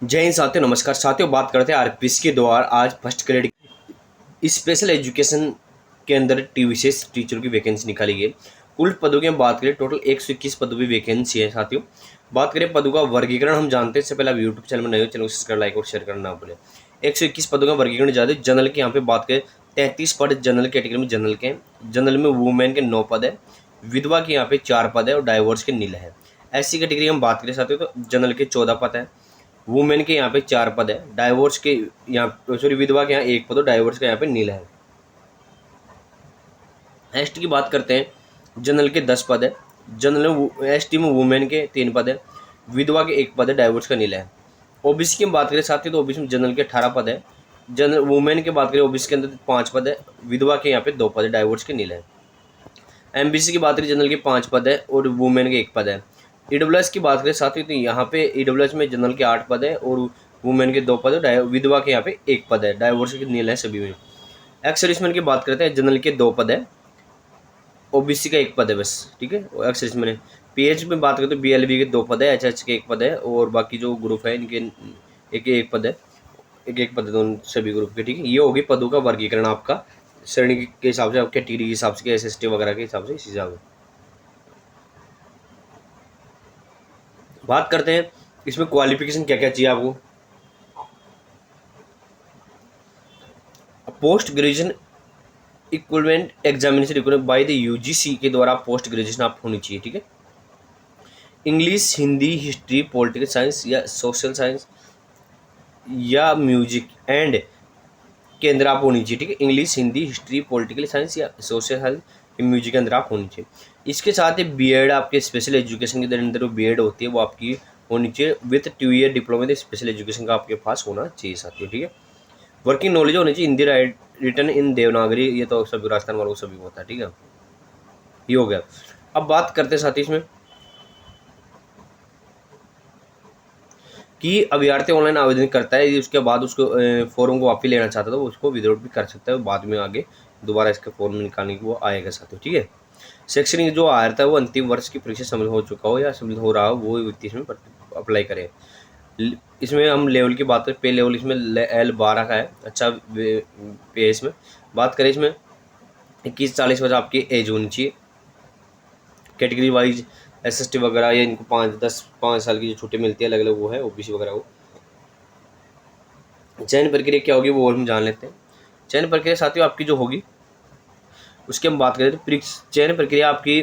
जय हिंद साथियों, नमस्कार साथियों। बात करते हैं आरपीएस के द्वारा आज फर्स्ट ग्रेड स्पेशल एजुकेशन के अंदर विशेष टीचर की वैकेंसी निकाली गई। कुल पदों की हम बात करें, टोटल 121 पदों की वैकेंसी है साथियों। बात करें पदों का वर्गीकरण, हम जानते हैं। इससे पहले आप यूट्यूब चैनल में नए हो, चैनल को सब्सक्राइब, लाइक और शेयर करना ना भूलें। 121 पदों का वर्गीकरण ज़्यादा। जनरल की यहाँ पे बात करें 33 पद जनरल कैटेगरी में जनरल के हैं। जनरल में वुमेन के 9 पद है, विधवा के यहाँ पे 4 पद है और डाइवोर्स के नील है। एससी कैटेगरी हम बात करें साथियों तो जनरल के 14 पद है, वुमेन के यहाँ पे 4 पद है, डाइवोर्स के यहाँ सॉरी विधवा के यहाँ 1 पद और डाइवोर्स के यहाँ पे नील है। एसटी की बात करते हैं, जनरल के 10 पद है, जनरल एसटी में वुमेन के 3 पद है, विधवा के 1 पद है, डाइवोर्स का नील है। ओबीसी की हम बात करें साथ ही तो ओबीसी में जनरल के 18 पद है, जनरल वुमेन की बात करें ओबीसी के अंदर 5 पद है, विधवा के यहाँ पे 2 पद है, डाइवोर्स के नील है। एमबीसी की बात करें जनरल के 5 पद है और वुमेन के 1 पद है। ईडब्ल्यूएस की बात करें साथ ही तो यहाँ पे ईडब्ल्यूएस में जनरल के 8 पद है और वुमेन के 2 पद है, विधवा के यहाँ पे 1 पद है, डाइवोर्स के नील है सभी में। एक्स सर्विसमैन की बात करते हैं, जनरल के 2 पद है, ओबीसी का 1 पद है बस, ठीक है। एक्स सर्विसमैन पीएच में बात करें तो बीएलबी के 2 पद है, एचएच के 1 पद है और बाकी जो ग्रुप है इनके एक पद है, एक पद है दोनों सभी ग्रुप के, ठीक है। ये होगी पदों का वर्गीकरण आपका श्रेणी के हिसाब से, आपके कैटेगरी के हिसाब से, एसएसटी वगैरह के हिसाब से, इस हिसाब से बात करते हैं। इसमें क्वालिफिकेशन क्या क्या चाहिए आपको। Post graduation equivalent examination required by the UGC के द्वारा पोस्ट ग्रेजुएशन आप होनी चाहिए, ठीक है। English, Hindi, history, political science या सोशल साइंस या म्यूजिक एंड के अंदर आप होनी चाहिए, ठीक है। English, Hindi, history, political science या सोशल साइंस, म्यूजिक के अंदर आप होनी चाहिए। इसके साथ ही बीएड आपके स्पेशल एजुकेशन के अंदर जो बीएड होती है वो आपकी होनी चाहिए with 2 year diploma in special education का आपके पास होना चाहिए साथियों, ठीक है। वर्किंग नॉलेज होनी चाहिए, हिंदी रिटर्न इन देवनागरी, ये तो सभी राजस्थान वालों को सभी होता है, ठीक है। ये हो गया। अब बात करते हैं साथी इसमें कि अभ्यर्थी ऑनलाइन आवेदन करता है, उसके बाद उसको फॉर्म को वापस लेना चाहता है तो उसको विड्रॉ भी कर सकता है, बाद में आगे दोबारा इसके फॉर्म निकालने की वो आएगा साथियों, ठीक है। शैक्षणिक जो आ रहा है वो अंतिम वर्ष की परीक्षा सम्मिलित हो चुका हो या सम्मिलित हो रहा हो वो व्यक्ति इसमें अप्लाई करे। इसमें हम लेवल की बात करें, पे लेवल इसमें L12 का है, अच्छा पे। इसमें बात करें, इसमें 21-40 वर्ष आपकी एज होनी चाहिए। कैटेगरी वाइज एसएसटी वगैरह या इनको 5 साल की जो छुट्टी मिलती है अलग अलग वो है, ओबीसी वगैरह वो। चयन प्रक्रिया क्या होगी वो और हम जान लेते हैं। चयन प्रक्रिया साथियों आपकी जो होगी उसकी हम बात करें तो चयन प्रक्रिया आपकी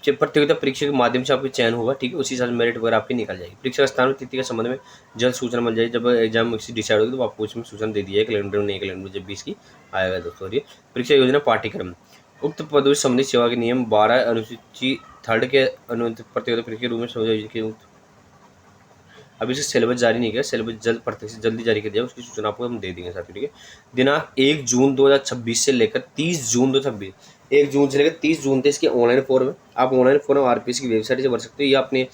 प्रतियोगिता परीक्षा के माध्यम से आपका चयन होगा, ठीक है। उसी हिसाब से मेरिट वगैरह आपकी निकल जाएगी। परीक्षा स्थान और तिथि के संबंध में जल्द सूचना मिल जाएगी। जब एग्जाम डिसाइड होगी तो आपको उसमें सूचना दे दी जाएगी, कैलेंडर में, नहीं कैलेंडर में जब भी इसकी आएगा दोस्तों। और ये परीक्षा योजना पाठ्यक्रम उक्त पदों से संबंधित सेवा के नियम 12 अनुसूची 3 के अनुसार प्रतियोगिता परीक्षा के रूप में समझा। अभी इसे सिलेबस जारी नहीं किया, सिलेबस जल्दी जारी कर दिया, उसकी सूचना आपको हम दे देंगे साथियों, ठीक है। दिनांक 1 जून 2026 से लेकर 30 जून 2026, 1 जून से लेकर 30 जून तक इसके ऑनलाइन फॉर्म है। आप ऑनलाइन फॉर्म आरपीएस की वेबसाइट से भर सकते हो या अपने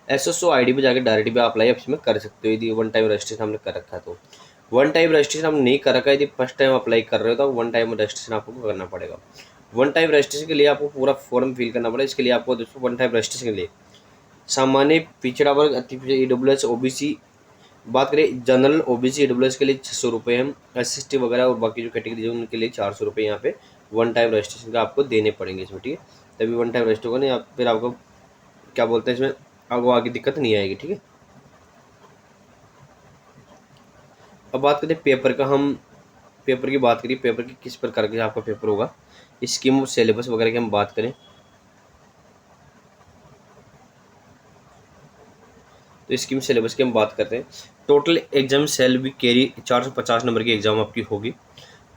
एसएसओ आईडी पे जाकर डायरेक्ट भी अप्लाई इसमें कर सकते हो। यदि वन टाइम रजिस्ट्रेशन हमने कर रखा है तो। वन टाइम रजिस्ट्रेशन हम नहीं कर रखा है, यदि फर्स्ट टाइम अप्लाई कर रहे हो तो वन टाइम रजिस्ट्रेशन आपको करना पड़ेगा। वन टाइम रजिस्ट्रेशन के लिए आपको पूरा फॉर्म फिल करना पड़ेगा। इसके लिए आपको दोस्तों वन टाइम रजिस्ट्रेशन के लिए सामान्य पिछड़ा वर्ग, अति पिछड़ा, ईडब्ल्यूएस, ओबीसी, बात करें जनरल, ओबीसी, ईडब्ल्यूएस के लिए 600 रुपये हैं, एसएसटी वगैरह और बाकी जो कैटेगरी है उनके लिए 400 रुपये यहाँ पे वन टाइम रजिस्ट्रेशन का आपको देने पड़ेंगे इसमें, ठीक है। तभी वन टाइम रजिस्टर होगा, नहीं फिर आपको क्या बोलते हैं इसमें आपको आगे दिक्कत नहीं आएगी, ठीक है। अब बात करते हैं पेपर का, हम पेपर की बात करिए, पेपर की किस प्रकार के आपका पेपर होगा, स्कीम और सिलेबस वगैरह की हम बात करें तो स्कीम सिलेबस की हम बात करते हैं। Total exam shall be carry 450 number की एग्जाम आपकी होगी।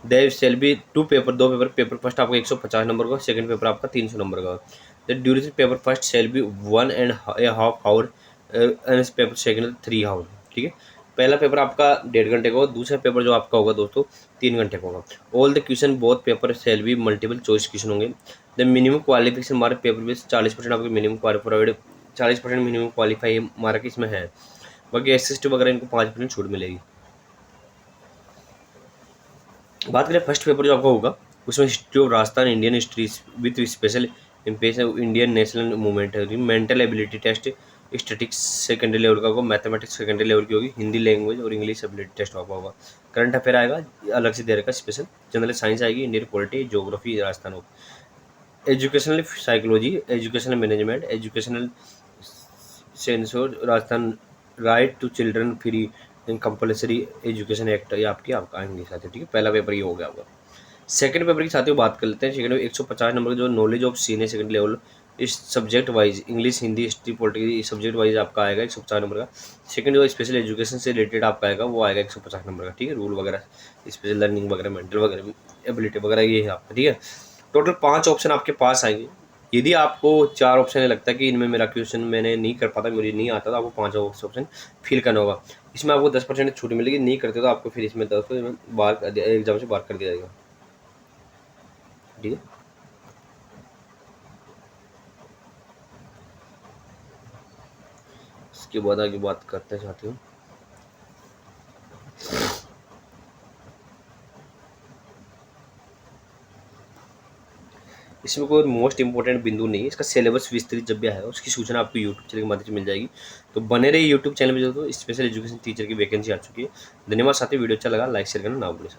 There shall be 2 paper, 2 paper, paper first आपका 150 नंबर का, सेकंड पेपर आपका 300 नंबर का। The duration paper first shall be 1.5 hour and paper second 3 hour, ठीक है। पहला पेपर आपका 1.5 घंटे का होगा, दूसरा पेपर जो आपका होगा दोस्तों 3 घंटे का होगा। All the question both paper shall be multiple choice question होंगे। The minimum qualification mark paper base 40% आपके minimum provide, 40% minimum qualify mark इसमें है। बाकी एसएसटी वगैरह इनको 5% छूट मिलेगी। बात करें फर्स्ट पेपर जो आपका होगा उसमें history of Rajasthan, Indian history with special emphasis Indian national movement है, mental ability test, statistics secondary level का होगा, मैथमेटिक्स सेकेंडरी लेवल की होगी, हिंदी लैंग्वेज और इंग्लिश एबिलिटी टेस्ट होगा। करंट अफेयर आएगा अलग से दे रखा स्पेशल, जनरल साइंस आएगी, इंडियन पॉलिटी, ज्योग्राफी, राजस्थान होगा, educational psychology, educational management, educational sense और Rajasthan right to children free and compulsory education act, ये आपका इंग्लिश आती है, ठीक है। पहला पेपर ये हो गया आपका। सेकंड पेपर की साथियों बात कर लेते हैं। सेकंड में 150 नंबर का जो knowledge of senior second level इस subject wise, English, Hindi, history, political subject wise आपका आएगा 150 नंबर का। सेकंड जो स्पेशल एजुकेशन से रिलेटेड आपका आएगा वो आएगा 150 नंबर का, ठीक है। रूल वगैरह, स्पेशल लर्निंग वगैरह, मेंटल वगैरह, एबिलिटी वगैरह, ये है आपका, ठीक है। टोटल 5 ऑप्शन आपके पास आएंगे। यदि आपको 4 ऑप्शन लगता है कि इनमें मेरा क्वेश्चन मैंने नहीं कर पाता, मुझे नहीं आता, तो आपको 5 ऑप्शन फिल करना होगा। इसमें आपको 10% छूट मिलेगी, नहीं करते तो आपको फिर इसमें 10 बाहर एग्जाम से बाहर कर दिया जाएगा, ठीक है। इसके बाद आगे बात करते हैं साथियों। इसमें कोई मोस्ट इंपॉर्टेंट बिंदु नहीं है, इसका सिलेबस विस्तृत जब भी आएगा उसकी सूचना आपको यूट्यूब चैनल के माध्यम से मिल जाएगी। तो बने रहिए यूट्यूब चैनल पर, जो तो स्पेशल एजुकेशन टीचर की वैकेंसी आ चुकी है। धन्यवाद साथियों, वीडियो अच्छा लगा लाइक शेयर करना ना भूलें।